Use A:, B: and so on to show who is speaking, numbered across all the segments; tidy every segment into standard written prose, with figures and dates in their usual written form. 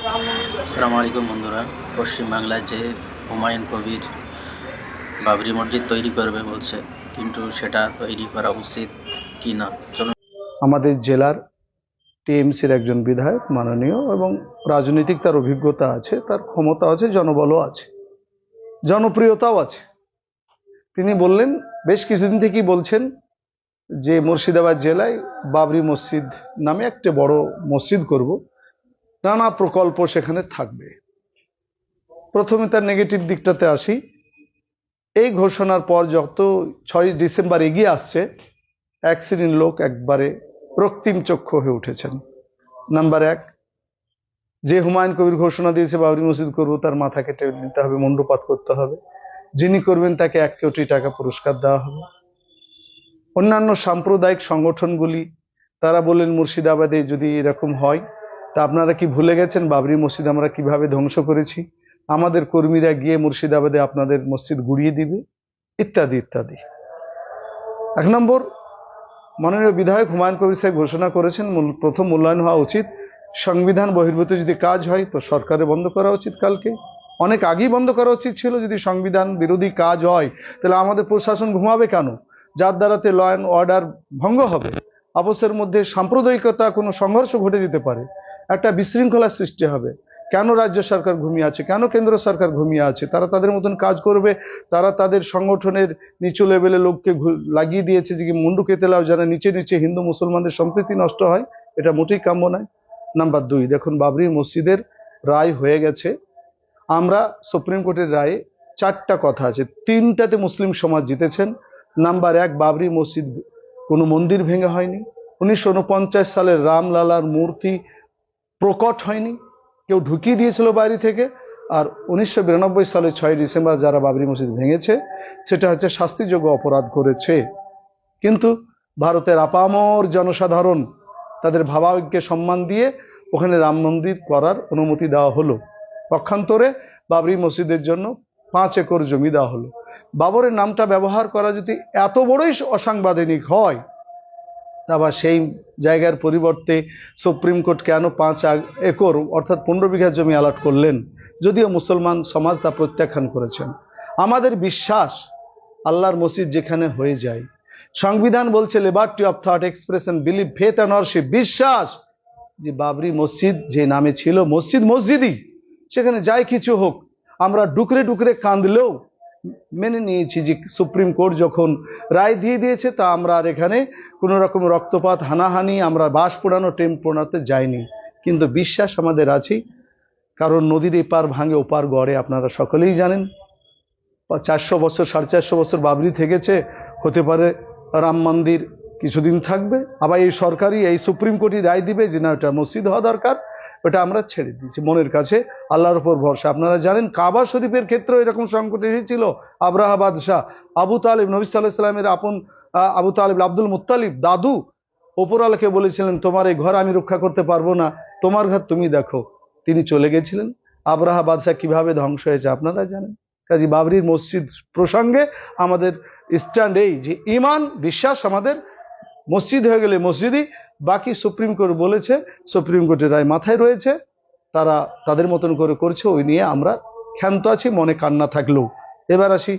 A: আসসালামু আলাইকুম বন্ধুরা। পশ্চিমবাংলায় যে হুমায়ুন কবির বাবরি মসজিদ তৈরি করবে বলছে, কিন্তু সেটা তৈরি করা উচিত কি না, চলুন।
B: আমাদের জেলার টিএমসির একজন বিধায়ক মাননীয় এবং রাজনৈতিক তার অভিজ্ঞতা আছে, তার ক্ষমতা আছে, জনবলও আছে, জনপ্রিয়তাও আছে। তিনি বললেন, বেশ কিছুদিন থেকেই বলছেন যে মুর্শিদাবাদ জেলায় বাবরি মসজিদ নামে একটা বড় মসজিদ করব, নানা প্রকল্প সেখানে থাকবে। প্রথমে তার নেগেটিভ দিকটাতে আসি। এই ঘোষণার পর যত 6 ডিসেম্বর এগিয়ে আসছে, এক শ্রেণীর লোক একবারে রক্তিম চক্ষু হয়ে উঠেছেন। নাম্বার এক, যে হুমায়ুন কবির ঘোষণা দিয়েছে বাবরি মসজিদ করব, তার মাথা কেটে দিতে হবে, মুন্ডপাত করতে হবে। যিনি করবেন তাকে 1 কোটি টাকা পুরস্কার দেওয়া হবে। অন্যান্য সাম্প্রদায়িক সংগঠনগুলি তারা বললেন, মুর্শিদাবাদে যদি এরকম হয়, তা আপনারা কি ভুলে গেছেন বাবরি মসজিদ আমরা কিভাবে ধ্বংস করেছি? আমাদের কর্মীরা গিয়ে মুর্শিদাবাদে আপনাদের মসজিদ গুড়িয়ে দিবে, ইত্যাদি ইত্যাদি। 1 নম্বর, মাননীয় বিধায়ক হুমায়ুন কবির সাহেব ঘোষণা করেছেন, প্রথম মূল্যায়ন হওয়া উচিত। সংবিধান বহির্ভূত যদি কাজ হয় তো সরকারের বন্ধ করা উচিত, কালকে অনেক আগেই বন্ধ করা উচিত ছিল। যদি সংবিধান বিরোধী কাজ হয় তাহলে আমাদের প্রশাসন ঘুমাবে কেন? যার দ্বারাতে ল অ্যান্ড অর্ডার ভঙ্গ হবে, আপসের মধ্যে সাম্প্রদায়িকতা, কোনো সংঘর্ষ ঘটে যেতে পারে, একটা বিশৃঙ্খলার সৃষ্টি হবে। কেন রাজ্য সরকার ঘুমিয়ে আছে? কেন কেন্দ্র সরকার ঘুমিয়ে আছে? তারা তাদের মতন কাজ করবে। তারা তাদের সংগঠনের নিচু লেভেলে লোককে লাগিয়ে দিয়েছে যে মুন্ডু কেতে লাও, যারা নিচে নিচে হিন্দু মুসলমানদের সম্প্রীতি নষ্ট হয়। এটা মোটেই কাম্য নয়। নাম্বার 2, দেখুন বাবরি মসজিদের রায় হয়ে গেছে। আমরা সুপ্রিম কোর্টের রায়ে 4টা কথা আছে, 3টাতে মুসলিম সমাজ জিতেছেন। নাম্বার 1, বাবরি মসজিদ কোনো মন্দির ভেঙে হয়নি। 1949 সালের রামলালার মূর্তি প্রকট হয়নি, কেউ ঢুকিয়ে দিয়েছিল বাইরে থেকে। আর 1992 সালের 6 ডিসেম্বর যারা বাবরি মসজিদ ভেঙেছে, সেটা হচ্ছে শাস্তিযোগ্য অপরাধ করেছে। কিন্তু ভারতের আপামর জনসাধারণ তাদের ভাবাবেগকে সম্মান দিয়ে ওখানে রাম মন্দির করার অনুমতি দেওয়া হলো। পক্ষান্তরে বাবরি মসজিদের জন্য 5 একর জমি দেওয়া হলো। বাবরের নামটা ব্যবহার করা যদি এত বড়ই অসাংবিধানিক হয়, আবার সেই জায়গার পরিবর্তে সুপ্রিম কোর্ট কেন 5 একর অর্থাৎ 15 বিঘা জমি অ্যালট করলেন? যদিও মুসলমান সমাজ তা প্রত্যাখ্যান করেছেন। আমাদের বিশ্বাস, আল্লাহর মসজিদ যেখানে হয়ে যায়, সংবিধান বলছে liberty of thought, expression, believe, faith and warship, বিশ্বাস যে বাবরি মসজিদ যে নামে ছিল মসজিদ মসজিদই, সেখানে যাই কিছু হোক, আমরা ডুকরে ডুকরে কাঁদলেও মেনে নিয়েছি যে সুপ্রিম কোর্ট যখন রায় দিয়ে দিয়েছে, তা আমরা আর এখানে কোনো রকম রক্তপাত, হানাহানি, আমরা বাঁশ পোড়ানো, টেম পোড়াতে যাইনি। কিন্তু বিশ্বাস আমাদের আছেই, কারণ নদীর এপার ভাঙে ওপার গড়ে, আপনারা সকলেই জানেন। 400 বছর, 450 বছর বাবরি থেকেছে, হতে পারে রাম মন্দির কিছুদিন থাকবে, আবার এই সরকারি এই সুপ্রিম কোর্টই রায় দিবে যে না, ওটা মসজিদ হওয়া দরকার। ওটা আমরা ছেড়ে দিয়েছি মনের কাছে, আল্লাহর উপর ভরসা। আপনারা জানেন কাবা শরীফের ক্ষেত্রেও এরকম সংকট এসেছিল। আব্রাহা বাদশাহ, আবু তালিব, নবী সাল্লাল্লাহু আলাইহি সাল্লামের আপন আবু তালিব, আব্দুল মুত্তালিব দাদু, ওপরওয়ালাকে বলেছিলেন তোমার এই ঘর আমি রক্ষা করতে পারবো না, তোমার ঘর তুমি দেখো। তিনি চলে গেছিলেন। আব্রাহা বাদশাহ কিভাবে ধ্বংস হয়েছে আপনারা জানেন। কাজী বাবরির মসজিদ প্রসঙ্গে আমাদের স্ট্যান্ড এই যে ঈমান, বিশ্বাস আমাদের মসজিদ হয়ে গেলে মসজিদই, বাকি সুপ্রিম কোর্ট বলেছে, সুপ্রিম কোর্টের রায় মাথায় রয়েছে, তারা তাদের মতন করে করছে, ওই নিয়ে আমরা ক্ষান্ত আছি, মনে কান্না থাকলেও। এবার আসি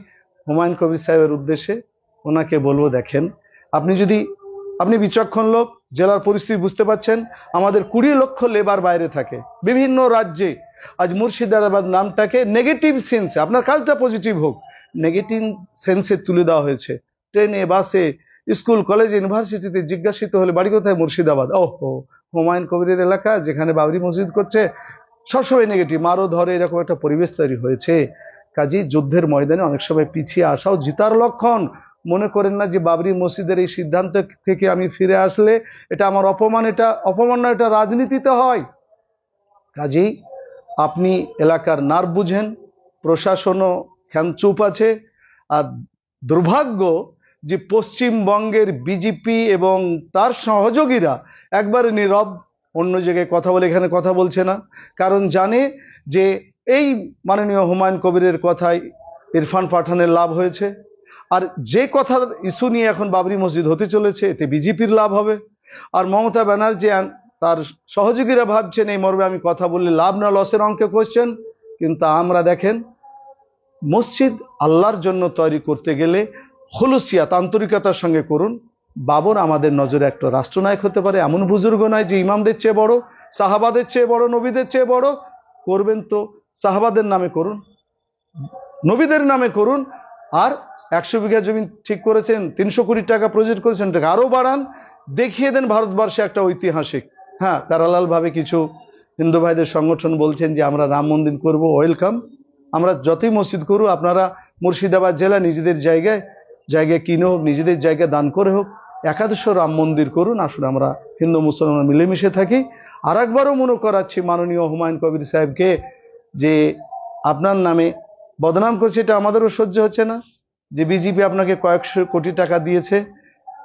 B: হুমায়ুন কবির সাহেবের উদ্দেশ্যে। ওনাকে বলবো, দেখেন, আপনি বিচক্ষণ লোক, জেলার পরিস্থিতি বুঝতে পারছেন। আমাদের 20 লক্ষ লেবার বাইরে থাকে বিভিন্ন রাজ্যে। আজ মুর্শিদাবাদ নামটাকে নেগেটিভ সেন্সে, আপনার কাজটা পজিটিভ হোক, নেগেটিভ সেন্সে তুলে দেওয়া হয়েছে। ট্রেনে, বাসে, স্কুল, কলেজ, ইউনিভার্সিটিতে জিজ্ঞাসিত হলে বাড়ি কোথায়? মুর্শিদাবাদ। ওহো, হুমায়ুন কবিরের এলাকা যেখানে বাবরি মসজিদ করছে, সবসময় নেগেটিভ, মারো ধরে, এরকম একটা পরিবেশ তৈরি হয়েছে। কাজী যুদ্ধের ময়দানে অনেক সময় পিছিয়ে আসাও জিতার লক্ষণ। মনে করেন না যে বাবরি মসজিদের এই সিদ্ধান্ত থেকে আমি ফিরে আসলে এটা আমার অপমান। এটা অপমান নয়, এটা রাজনীতিতে হয়। কাজেই আপনি এলাকার নার্ভ বুঝেন, প্রশাসনও চুপ আছে। আর দুর্ভাগ্য যে পশ্চিমবঙ্গের বিজেপি এবং তার সহযোগীরা একবারে নীরব, অন্য জায়গায় কথা বলে এখানে কথা বলছে না। কারণ জানে যে এই মাননীয় হুমায়ুন কবিরের কথায় ইরফান পাঠানের লাভ হয়েছে, আর যে কথার ইস্যু নিয়ে এখন বাবরি মসজিদ হতে চলেছে, এতে বিজেপির লাভ হবে। আর মমতা ব্যানার্জি তার সহযোগীরা ভাবছেন এই মর্মে আমি কথা বললে লাভ না লসের অঙ্কে কোশ্চেন, কিন্তু আমরা দেখেন মসজিদ আল্লাহর জন্য তৈরি করতে গেলে খুলুসিয়াত আন্তরিকতার সঙ্গে করুন। বাবর আমাদের নজরে একটা রাষ্ট্রনায়ক হতে পারে, এমন বুজুর্গ নয় যে ইমামদের চেয়ে বড়, সাহাবাদের চেয়ে বড়, নবীদের চেয়ে বড়। করবেন তো সাহাবাদের নামে করুন, নবীদের নামে করুন। আর 100 বিঘা জমি ঠিক করেছেন, 300 কোটি টাকা প্রজেক্ট করেছেন, টাকা আরো বাড়ান, দেখিয়ে দেন ভারতবর্ষে একটা ঐতিহাসিক। হ্যাঁ, প্যারালাল ভাবে কিছু হিন্দু ভাইদের সংগঠন বলছেন যে আমরা রাম মন্দির করব, ওয়েলকাম। আমরা যতই মসজিদ করব, আপনারা মুর্শিদাবাদ জেলা নিজেদের জায়গায় জায়গায় কিনে হোক, নিজেদের জায়গায় দান করে হোক, একাদশ রাম মন্দির করুন। আসলে আমরা হিন্দু মুসলমান মিলেমিশে থাকি। আর একবারও মনে করাচ্ছি মাননীয় হুমায়ুন কবির সাহেবকে, যে আপনার নামে বদনাম করছে, এটা আমাদেরও সহ্য হচ্ছে না। যে বিজেপি আপনাকে কয়েকশো কোটি টাকা দিয়েছে,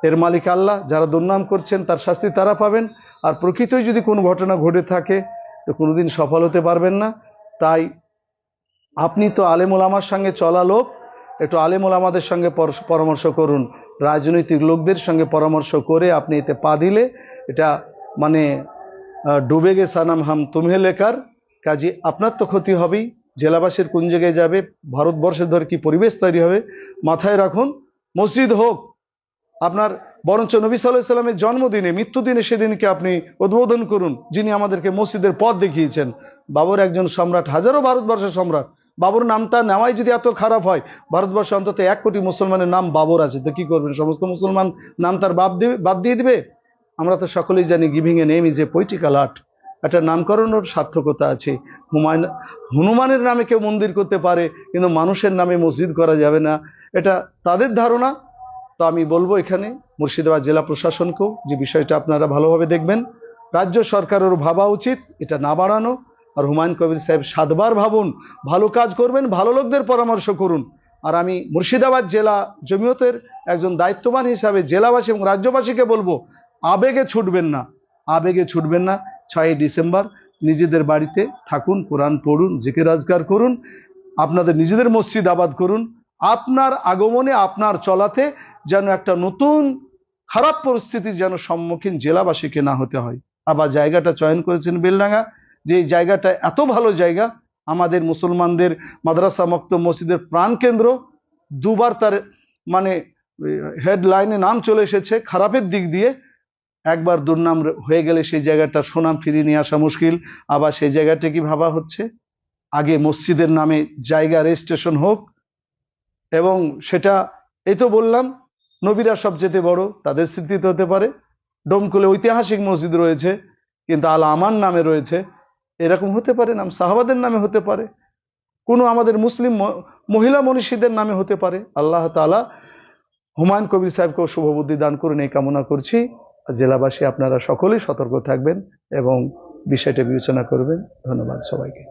B: এর মালিক আল্লাহ। যারা দুর্নাম করছেন তার শাস্তি তারা পাবেন। আর প্রকৃতই যদি কোনো ঘটনা ঘটে থাকে তো কোনোদিন সফল হতে পারবেন না। তাই আপনি তো আলেম ওলামার সঙ্গে চলা লোক, একটু আলেম ওলামাদের সঙ্গে পরামর্শ করুন। রাজনৈতিক লোকদের সঙ্গে পরামর্শ করে আপনি এতে পা দিলে এটা মানে ডুবে গে সানাম হাম তুমহে লেকার, কাজে আপনার তো ক্ষতি হবেই, জেলাবাসীর কোন জায়গায় যাবে, ভারতবর্ষের ধরে কি পরিবেশ তৈরি হবে। মাথায় রাখুন, মসজিদ হোক আপনার, বরঞ্চ নবী সাল্লাল্লাহু আলাইহি সাল্লামের জন্মদিনে, মৃত্যুদিনে সেদিনকে আপনি উদ্বোধন করুন, যিনি আমাদেরকে মসজিদের পথ দেখিয়েছেন। বাবর একজন সম্রাট, হাজারো ভারতবর্ষের সম্রাট। বাবর নামটা নেওয়াই যদি এত খারাপ হয়, ভারতবর্ষে অন্তত 1 কোটি মুসলমানের নাম বাবর আছে, তো কি করবেন? সমস্ত মুসলমান নাম তার বাদ দিয়ে দিবে? আমরা তো সকলেই জানি giving a name is a political art. একটা নামকরণের সার্থকতা আছে। হনুমানের নামে কেউ মন্দির করতে পারে, কিন্তু মানুষের নামে মসজিদ করা যাবে না, এটা তাদের ধারণা। তো আমি বলবো এখানে মুর্শিদাবাদ জেলা প্রশাসনকেও যে বিষয়টা আপনারা ভালোভাবে দেখবেন। রাজ্য সরকারেরও ভাবা উচিত এটা না বাড়ানো। আর হুমায়ুন কবির সাহেব 7 বার ভাবুন, ভালো কাজ করবেন, ভালো লোকদের পরামর্শ করুন। আর আমি মুর্শিদাবাদ জেলা জমিয়তের একজন দায়িত্ববান হিসাবে জেলাবাসী এবং রাজ্যবাসীকে বলবো, আবেগে ছুটবেন না, আবেগে ছুটবেন না। 6ই ডিসেম্বর নিজেদের বাড়িতে থাকুন, কোরআন পড়ুন, জিকির আজকার করুন, আপনাদের নিজেদের মসজিদ আবাদ করুন। আপনার আগমনে, আপনার চলাতে যেন একটা নতুন খারাপ পরিস্থিতির যেন সম্মুখীন জেলাবাসীকে না হতে হয়। আবার জায়গাটা চয়ন করেছেন বেলডাঙ্গা, যে জায়গাটা এত ভালো জায়গা, আমাদের মুসলমানদের মাদ্রাসা মক্তব মসজিদের প্রাণকেন্দ্র। 2 বার তার মানে হেডলাইনে নাম চলে এসেছে খারাপের দিক দিয়ে। একবার দুর্নাম হয়ে গেলে সেই জায়গাটার সুনাম ফিরিয়ে নিয়ে আসা মুশকিল। আবার সেই জায়গাটা কি ভাবা হচ্ছে, আগে মসজিদের নামে জায়গা রেজিস্ট্রেশন হোক, এবং সেটা এই তো বললাম নবীরা সবচেয়ে বড়, তাদের স্মৃতিতে হতে পারে। ডোমকুলে ঐতিহাসিক মসজিদ রয়েছে, কিন্তু আল আমান নামে রয়েছে, এরকম হতে পারে। নাম সাহাবাদের নামে হতে পারে, কোনো আমাদের মুসলিম মহিলা মনীষীদের নামে হতে পারে। আল্লাহ তাআলা হুমায়ুন কবির সাহেবকেও শুভবুদ্ধি দান করুন, এই কামনা করছি। জেলাবাসী আপনারা সকলেই সতর্ক থাকবেন এবং বিষয়টা বিবেচনা করবেন। ধন্যবাদ সবাইকে।